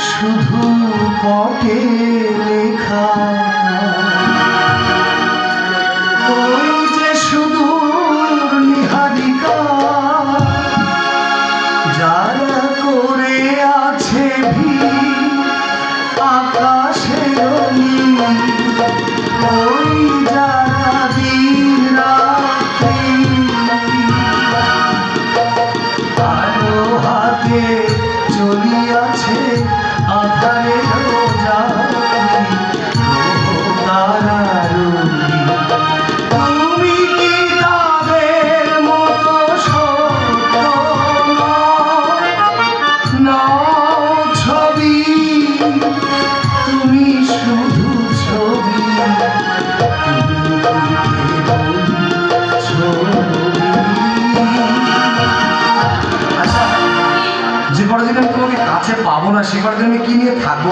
শুধু পটে লেখা ওই যে শুধু নিহারিকা যারা করে আছে আকাশে ওই যারা দিন রাত্রি আলো হাতে চলিয়াছে আধারে তুমি কি তাদের মতো সত্য নাও ছবি তুমি শুধু ছবি যে কটা দিন আমি তোমাকে কাছে পাবো না সে কটা দিন আমি কি নিয়ে থাকবো?